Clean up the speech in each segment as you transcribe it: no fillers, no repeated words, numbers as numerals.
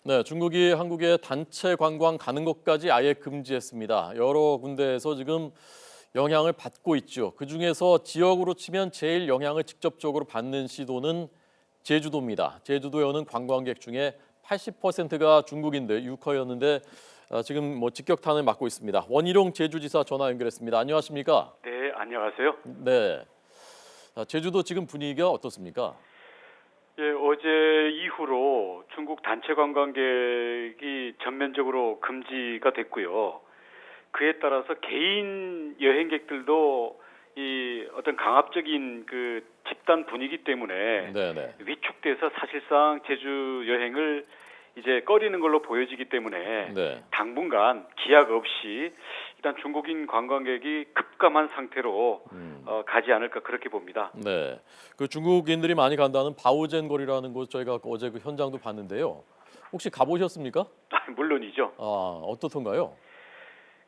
네, 중국이 한국에 단체 관광 가는 것까지 아예 금지했습니다. 여러 군데에서 지금 영향을 받고 있죠. 그중에서 지역으로 치면 제일 영향을 직접적으로 받는 시도는 제주도입니다. 제주도에 오는 관광객 중에 80%가 중국인들 유커였는데 지금 직격탄을 맞고 있습니다. 원희룡 제주지사 전화 연결했습니다. 안녕하십니까? 네, 안녕하세요. 네. 제주도 지금 분위기가 어떻습니까? 예, 어제 이후로 중국 단체 관광객이 전면적으로 금지가 됐고요. 그에 따라서 개인 여행객들도 이 어떤 강압적인 그 집단 분위기 때문에 네네. 위축돼서 사실상 제주 여행을 이제 꺼리는 걸로 보여지기 때문에 네. 당분간 기약 없이 일단 중국인 관광객이 급감한 상태로 가지 않을까 그렇게 봅니다. 네. 그 중국인들이 많이 간다는 바오젠 거리라는 곳 저희가 어제 그 현장도 봤는데요. 혹시 가보셨습니까? 물론이죠. 어떻던가요?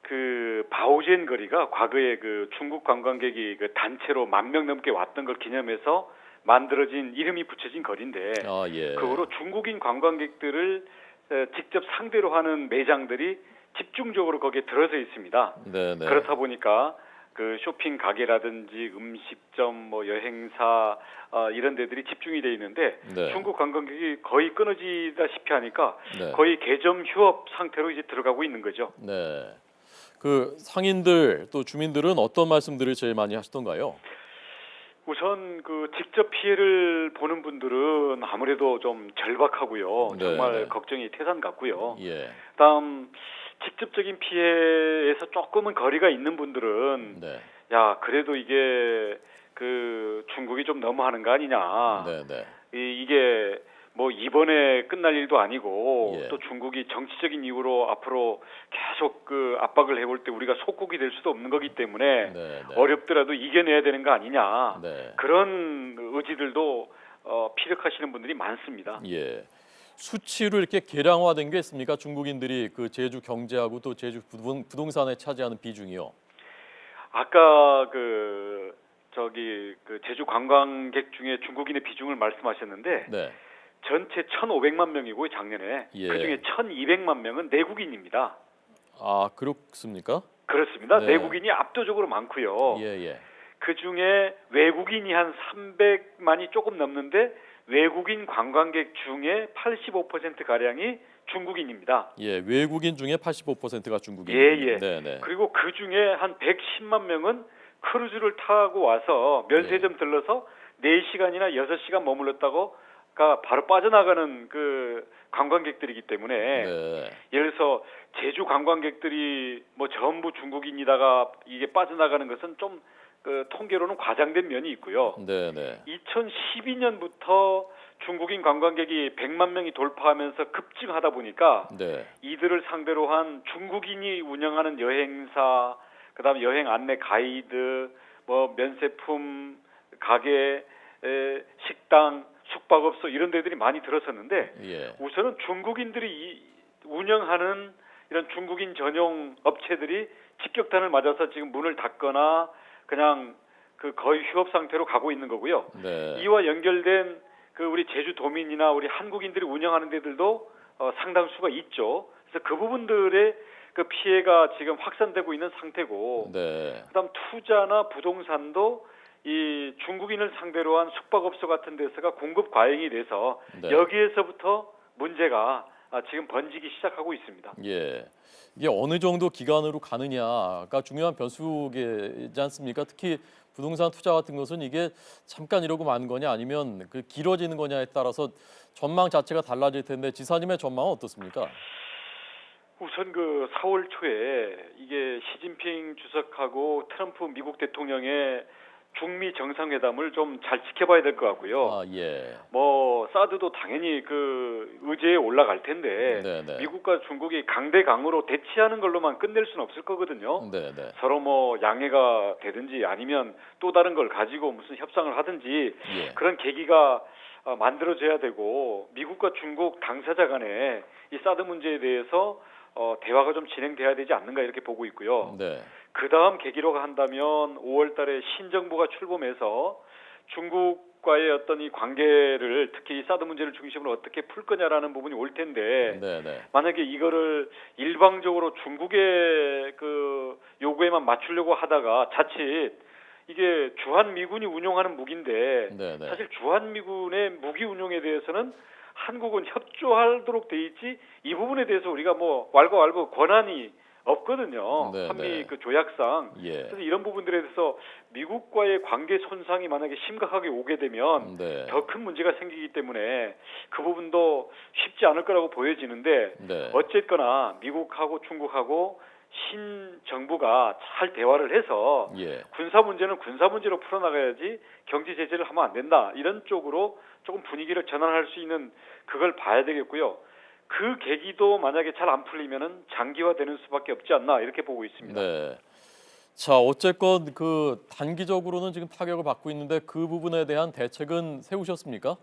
그 바오젠 거리가 과거에 그 중국 관광객이 그 단체로 10,000명 넘게 왔던 걸 기념해서 만들어진 이름이 붙여진 거리인데 예. 그 후로 중국인 관광객들을 직접 상대로 하는 매장들이 집중적으로 거기에 들어서 있습니다. 네네. 그렇다 보니까 그 쇼핑 가게라든지 음식점, 뭐 여행사 이런 데들이 집중이 돼 있는데 네. 중국 관광객이 거의 끊어지다시피 하니까 네. 거의 개점 휴업 상태로 이제 들어가고 있는 거죠. 네. 그 상인들 또 주민들은 어떤 말씀들을 제일 많이 하시던가요? 우선 그 직접 피해를 보는 분들은 아무래도 좀 절박하고요. 네, 정말 네. 걱정이 태산 같고요. 예. 그다음 직접적인 피해에서 조금은 거리가 있는 분들은 네. 야 그래도 이게 그 중국이 좀 너무하는 거 아니냐. 네네. 이게 뭐 이번에 끝날 일도 아니고 예. 또 중국이 정치적인 이유로 앞으로 계속 그 압박을 해올 때 우리가 속국이 될 수도 없는 거기 때문에 네, 네. 어렵더라도 이겨내야 되는 거 아니냐. 네. 그런 의지들도 피력하시는 분들이 많습니다. 예. 수치로 이렇게 계량화된 게 있습니까? 중국인들이 그 제주 경제하고 또 제주 부동산에 차지하는 비중이요. 아까 그 저기 그 제주 관광객 중에 중국인의 비중을 말씀하셨는데 네. 전체 1,500만 명이고 작년에 예. 그중에 1,200만 명은 내국인입니다. 그렇습니까? 그렇습니다. 네. 내국인이 압도적으로 많고요. 예. 그중에 외국인이 한 300만이 조금 넘는데 외국인 관광객 중에 85% 가량이 중국인입니다. 예, 외국인 중에 85%가 중국인. 예. 네네. 그리고 그 중에 한 110만 명은 크루즈를 타고 와서 면세점 들러서 4시간이나 6시간 머물렀다고가 바로 빠져나가는 그 관광객들이기 때문에 네. 예를 들어서 제주 관광객들이 뭐 전부 중국인이다가 이게 빠져나가는 것은 좀 그 통계로는 과장된 면이 있고요. 네네. 2012년부터 중국인 관광객이 100만 명이 돌파하면서 급증하다 보니까 네. 이들을 상대로 한 중국인이 운영하는 여행사, 그다음에 여행 안내 가이드, 뭐 면세품 가게, 식당, 숙박업소 이런 데들이 많이 들어섰는데 예. 우선은 중국인들이 운영하는 이런 중국인 전용 업체들이 직격탄을 맞아서 지금 문을 닫거나 그냥 그 거의 휴업 상태로 가고 있는 거고요. 네. 이와 연결된 그 우리 제주도민이나 우리 한국인들이 운영하는 데들도 상당수가 있죠. 그래서 그 부분들의 그 피해가 지금 확산되고 있는 상태고, 네. 그다음 투자나 부동산도 이 중국인을 상대로 한 숙박업소 같은 데서가 공급 과잉이 돼서 네. 여기에서부터 문제가 지금 번지기 시작하고 있습니다. 예. 이게 어느 정도 기간으로 가느냐가 중요한 변수이지 않습니까? 특히 부동산 투자 같은 것은 이게 잠깐 이러고 마는 거냐 아니면 그 길어지는 거냐에 따라서 전망 자체가 달라질 텐데 지사님의 전망은 어떻습니까? 우선 그 4월 초에 이게 시진핑 주석하고 트럼프 미국 대통령의 중미 정상회담을 좀 잘 지켜봐야 될 것 같고요. 예. 뭐 사드도 당연히 그 의제에 올라갈 텐데 네네. 미국과 중국이 강대강으로 대치하는 걸로만 끝낼 수는 없을 거거든요. 네네. 서로 뭐 양해가 되든지 아니면 또 다른 걸 가지고 무슨 협상을 하든지 예. 그런 계기가 만들어져야 되고 미국과 중국 당사자 간에 이 사드 문제에 대해서 대화가 좀 진행돼야 되지 않는가 이렇게 보고 있고요. 네. 그 다음 계기로 한다면 5월 달에 신정부가 출범해서 중국 미국과의 어떤 이 관계를 특히 이 사드 문제를 중심으로 어떻게 풀 거냐라는 부분이 올 텐데 네네. 만약에 이거를 일방적으로 중국의 그 요구에만 맞추려고 하다가 자칫 이게 주한미군이 운용하는 무기인데 네네. 사실 주한미군의 무기 운용에 대해서는 한국은 협조하도록 돼 있지 이 부분에 대해서 우리가 뭐 왈가왈부 권한이 없거든요. 네, 한미 네. 그 조약상. 예. 그래서 이런 부분들에 대해서 미국과의 관계 손상이 만약에 심각하게 오게 되면 네. 더 큰 문제가 생기기 때문에 그 부분도 쉽지 않을 거라고 보여지는데 네. 어쨌거나 미국하고 중국하고 신정부가 잘 대화를 해서 예. 군사 문제는 군사 문제로 풀어나가야지 경제 제재를 하면 안 된다. 이런 쪽으로 조금 분위기를 전환할 수 있는 그걸 봐야 되겠고요. 그 계기도 만약에 잘 안 풀리면은 장기화되는 수밖에 없지 않나 이렇게 보고 있습니다. 네. 자, 어쨌건 그 단기적으로는 지금 타격을 받고 있는데 그 부분에 대한 대책은 세우셨습니까?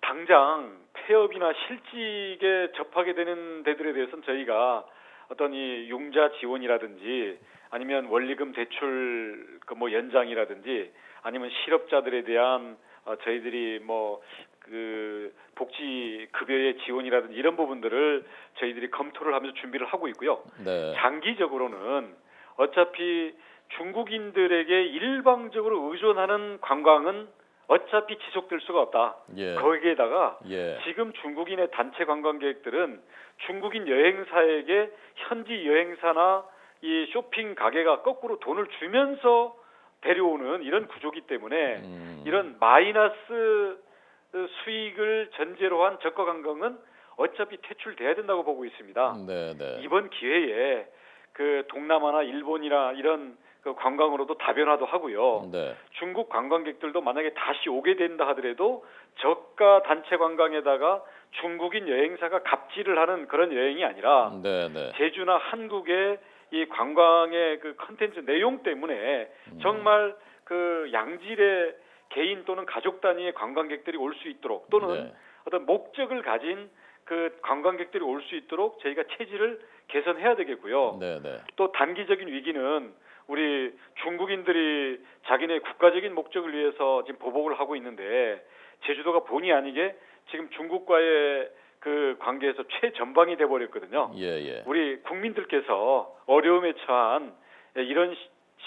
당장 폐업이나 실직에 접하게 되는 데들에 대해서는 저희가 어떤 이 융자 지원이라든지 아니면 원리금 대출 그 뭐 연장이라든지 아니면 실업자들에 대한 저희들이 뭐 그 복지 급여의 지원이라든지 이런 부분들을 저희들이 검토를 하면서 준비를 하고 있고요. 네. 장기적으로는 어차피 중국인들에게 일방적으로 의존하는 관광은 어차피 지속될 수가 없다. 예. 거기에다가 예. 지금 중국인의 단체 관광객들은 중국인 여행사에게 현지 여행사나 이 쇼핑 가게가 거꾸로 돈을 주면서 데려오는 이런 구조기 때문에 이런 마이너스 수익을 전제로 한 저가 관광은 어차피 퇴출돼야 된다고 보고 있습니다. 네, 네. 이번 기회에 그 동남아나 일본이나 이런 그 관광으로도 다변화도 하고요. 네. 중국 관광객들도 만약에 다시 오게 된다 하더라도 저가 단체 관광에다가 중국인 여행사가 갑질을 하는 그런 여행이 아니라 네, 네. 제주나 한국의 이 관광의 그 컨텐츠 내용 때문에 정말 그 양질의 개인 또는 가족 단위의 관광객들이 올 수 있도록 또는 네. 어떤 목적을 가진 그 관광객들이 올 수 있도록 저희가 체질을 개선해야 되겠고요. 네, 네. 또 단기적인 위기는 우리 중국인들이 자기네 국가적인 목적을 위해서 지금 보복을 하고 있는데 제주도가 본의 아니게 지금 중국과의 그 관계에서 최전방이 돼 버렸거든요. 예, 예. 우리 국민들께서 어려움에 처한 이런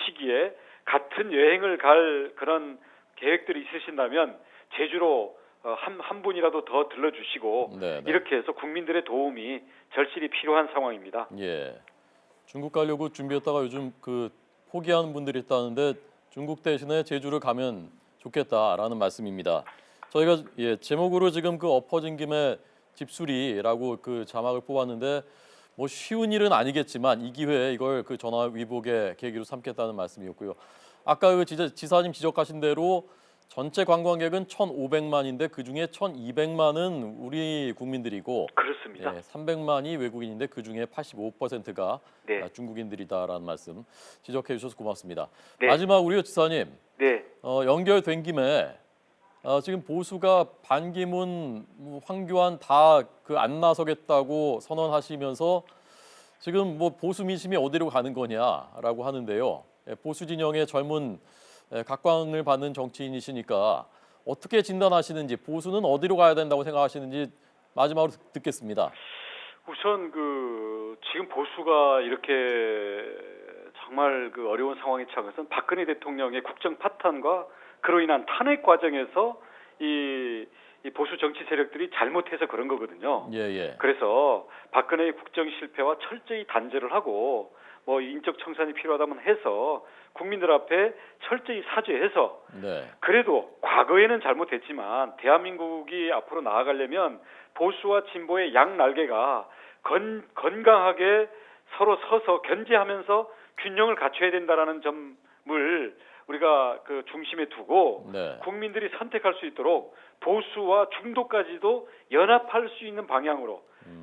시기에 같은 여행을 갈 그런 계획들이 있으신다면 제주로 한 분이라도 더 들러주시고 네, 네. 이렇게 해서 국민들의 도움이 절실히 필요한 상황입니다. 예. 중국 가려고 준비했다가 요즘 그 포기하는 분들이 있다는데 중국 대신에 제주를 가면 좋겠다라는 말씀입니다. 저희가 제목으로 지금 그 엎어진 김에 집수리라고 그 자막을 뽑았는데 뭐 쉬운 일은 아니겠지만 이 기회에 이걸 그 전화 위복의 계기로 삼겠다는 말씀이었고요. 아까 그 지사님 지적하신 대로 전체 관광객은 1,500만인데 그 중에 1,200만은 우리 국민들이고 그렇습니다. 300만이 외국인인데 그 중에 85%가 네. 중국인들이다라는 말씀 지적해 주셔서 고맙습니다. 네. 마지막 우리 지사님 네. 연결된 김에 지금 보수가 반기문, 황교안 다 그 안 나서겠다고 선언하시면서 지금 뭐 보수 민심이 어디로 가는 거냐라고 하는데요. 보수 진영의 젊은 각광을 받는 정치인이시니까 어떻게 진단하시는지 보수는 어디로 가야 된다고 생각하시는지 마지막으로 듣겠습니다. 우선 그 지금 보수가 이렇게 정말 그 어려운 상황에 처한 것은 박근혜 대통령의 국정 파탄과 그로 인한 탄핵 과정에서 이 보수 정치 세력들이 잘못해서 그런 거거든요. 예, 예. 그래서 박근혜의 국정 실패와 철저히 단죄를 하고 뭐 인적 청산이 필요하다면 해서 국민들 앞에 철저히 사죄해서 네. 그래도 과거에는 잘못했지만 대한민국이 앞으로 나아가려면 보수와 진보의 양 날개가 건강하게 서로 서서 견제하면서 균형을 갖춰야 된다라는 점을 우리가 그 중심에 두고 네. 국민들이 선택할 수 있도록 보수와 중도까지도 연합할 수 있는 방향으로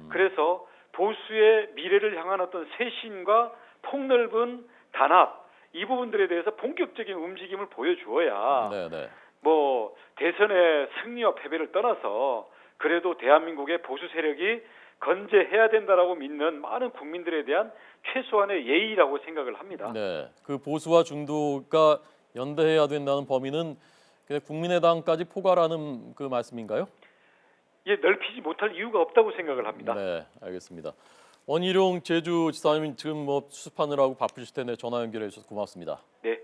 그래서 보수의 미래를 향한 어떤 쇄신과 폭넓은 단합 이 부분들에 대해서 본격적인 움직임을 보여주어야 네, 네. 뭐 대선의 승리와 패배를 떠나서 그래도 대한민국의 보수 세력이 건재해야 된다라고 믿는 많은 국민들에 대한 최소한의 예의라고 생각을 합니다. 네. 그 보수와 중도가 연대해야 된다는 범위는 근데 국민의당까지 포괄하는 그 말씀인가요? 예, 넓히지 못할 이유가 없다고 생각을 합니다. 네, 알겠습니다. 원희룡 제주지사님 지금 뭐 수습하느라고 바쁘실 텐데 전화 연결해 주셔서 고맙습니다. 네.